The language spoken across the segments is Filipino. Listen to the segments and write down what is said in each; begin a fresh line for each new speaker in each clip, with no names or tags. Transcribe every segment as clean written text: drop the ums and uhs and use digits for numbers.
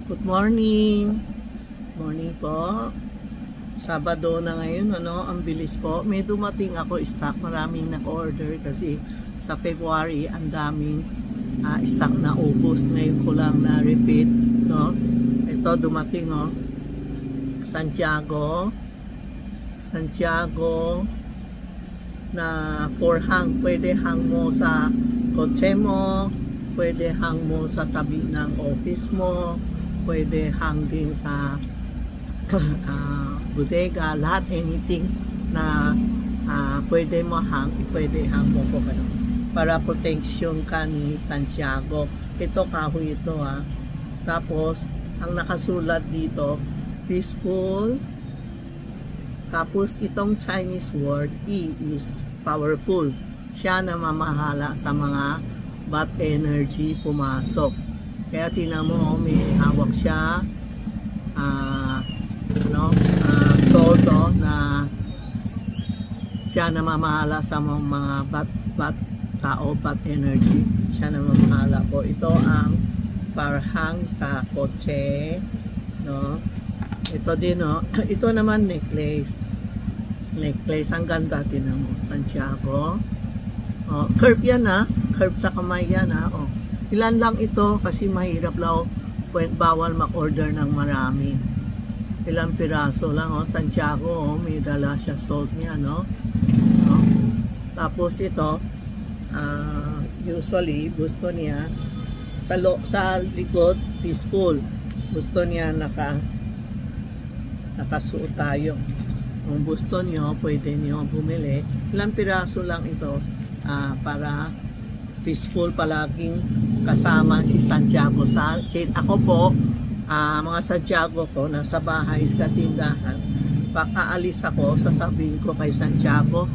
Good morning. Morning po. Sabado na ngayon, ang bilis po. May dumating ako stock, maraming na-order kasi sa February ang daming stock na ubos. Ngayon ko lang na-repeat, no? Ito dumating, no? Santiago na 4 hang. Pwede hang mo sa kotse mo, pwede hang mo sa tabi ng office mo, pwede hang din sa bodega, lahat, anything na pwede mo hang, pwede hang mo po kayo para protection ka ni Santiago. Ito kahoy ito tapos ang nakasulat dito peaceful, tapos itong Chinese word E is powerful. Siya na mamahala sa mga bad energy pumasok. Kaya tinan mo, may hawak siya sword na siya na mamahala sa mga bad tao, bad energy. Siya na mamahala po. Ito ang parhang sa kotse, no? Ito din, no? Ito naman necklace. Ang ganda, tinan mo, Santiago. Curve yan, curve sa kamay yan, Ilan lang ito kasi mahirap lang, bawal mag-order ng marami. Ilang piraso lang, Santiago, may dala siya salt niya, no? Tapos ito, usually gusto niya sa likod peaceful. Gusto niya nakasuot tayo. Kung gusto niyo, pwede niyo bumili. Ilang piraso lang ito para peaceful, palaging kasama si Santiago sa akin. Ako po, mga Santiago ko, nasa bahay sa tindahan. Pagkaalis ako, sasabihin ko kay Santiago,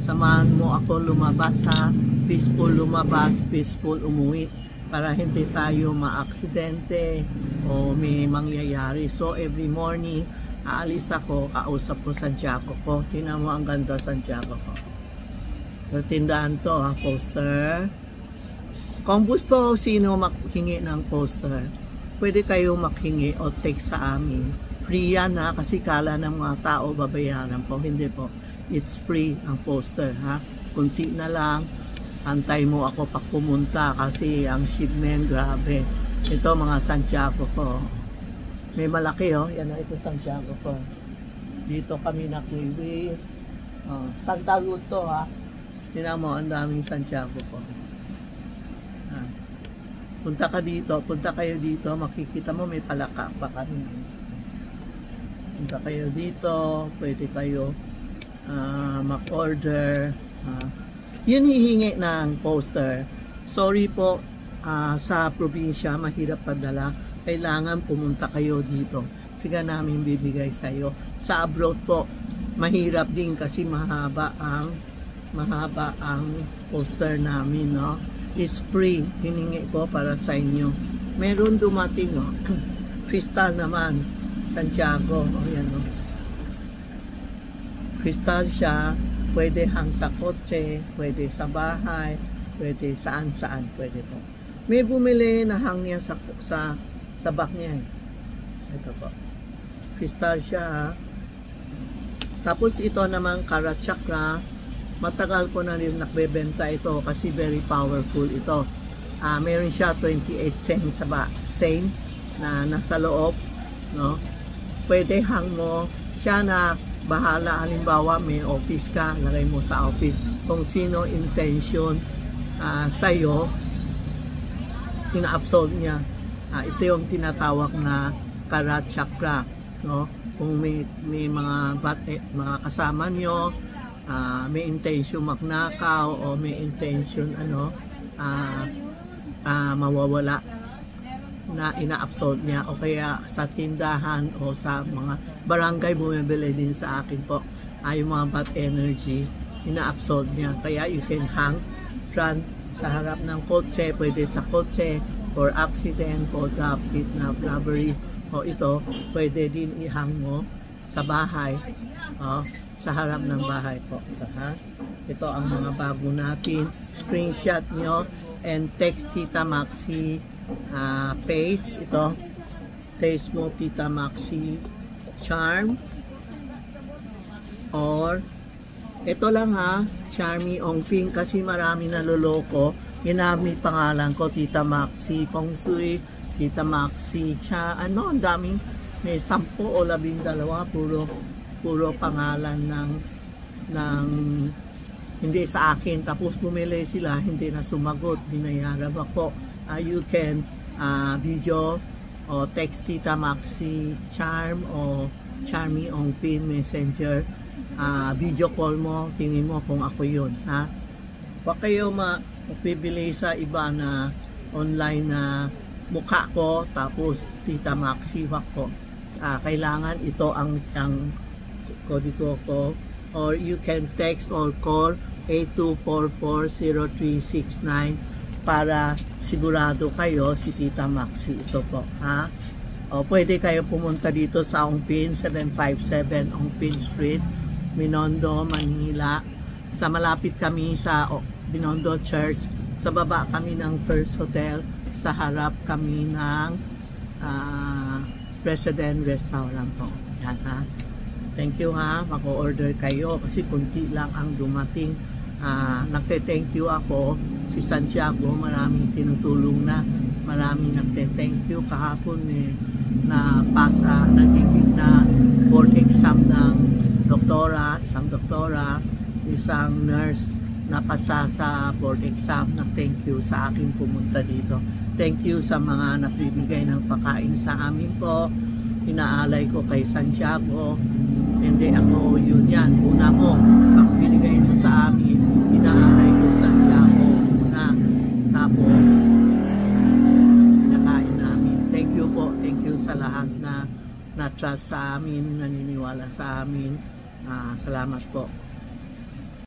samahan mo ako lumabas sa peaceful, lumabas, peaceful umuwi, para hindi tayo maaksidente o may mangyayari. So every morning, aalis ako, kausap ko Santiago ko. Tingnan mo, ang ganda Santiago ko. Sa tindahan to, poster. Kung gusto sino makhingi ng poster, pwede kayo makhingi o text sa amin. Free yan, kasi kala ng mga tao babayaran po. Hindi po. It's free ang poster, Kunti na lang. Antay mo ako pag pumunta kasi ang shipment, grabe. Ito mga Santiago ko. May malaki, yan ito Santiago ko. Dito kami nakiwi. Santa Cruz to, Tingnan mo, ang daming Santiago ko. Punta kayo dito, makikita mo may palaka pa kami. Punta kayo dito, pwede kayo mag-order. Yun hihingi ng poster. Sorry po, sa probinsya, mahirap padala. Kailangan pumunta kayo dito. Siga namin bibigay sa iyo. Sa abroad po, mahirap din kasi mahaba ang poster namin, no? Is free. Hiningi ko para sa inyo. Meron dumating, Crystal naman. Santiago. Yan, Crystal siya. Pwede hang sa kotse, pwede sa bahay, pwede saan, pwede po. May bumili na hang niya sa back niya. Ito po. Crystal siya, Tapos ito naman Karat Chakra. Matagal ko na rin nagbebenta ito kasi very powerful ito. Meron siya 28 cents same na nasa loob, no? Pwede hang mo siya na bahala. Halimbawa may office ka, lagay mo sa office. Kung sino intention sa'yo, ina-absolve niya. Ito yung tinatawag na Karat Chakra, no? Kung may mga kasama nyo, may intention magnakaw o may intention mawawala, na ina-absolve niya, o kaya sa tindahan o sa mga barangay bumibili din sa akin po, yung mga bad energy, ina-absolve niya. Kaya you can hang front sa harap ng kotse, pwede sa kotse for accident, for theft, kidnap, robbery, o ito pwede din ihang mo sa bahay, sa harap ng bahay po. Ito ang mga bago natin. Screenshot nyo and text Tita Maxi page. Ito, taste mo Tita Maxi Charm. Or, ito lang ha, Charmy Ong Ping, kasi marami naloloko. Ginamit pangalan ko, Tita Maxi Feng Shui, Tita Maxi ang daming, may 10 o 12, puro pangalan ng hindi sa akin. Tapos bumili sila, hindi na sumagot, binayaran ako. You can video o text Tita Maxi Charm o Charmy Ong Pin Messenger. Video call mo, tingin mo kung ako yun, ha? Huwag kayo mapibili sa iba na online na mukha ko tapos Tita Maxi, wag ko. Kailangan ito ang kodigo ko, or you can text or call 82440369 para sigurado kayo si Tita Maxi ito po, ha? O pwede kayo pumunta dito sa Ong Pin, 757 Ong Pin Street, Binondo, Manila. Sa malapit kami sa Binondo Church. Sa baba kami ng First Hotel. Sa harap kami ng President Restaurant po. Yan, ha. Thank you, ha. Mako-order kayo kasi kunti lang ang dumating. Nagte-thank you ako. Si Santiago, maraming tinutulong na. Maraming nagte-thank you. Kahapon na pasa, nagiging na board exam ng isang doktora, isang nurse na pasa sa board exam. Thank you sa akin pumunta dito. Thank you sa mga nagbibigay ng pagkain sa amin po. Inaalay ko kay Santiago. Hindi ako yun yan. Una mo, pag binigay mo sa amin, inaalay ko Santiago na. Tapos, nakain namin. Thank you po. Thank you sa lahat na trust sa amin, naniniwala sa amin. Salamat po.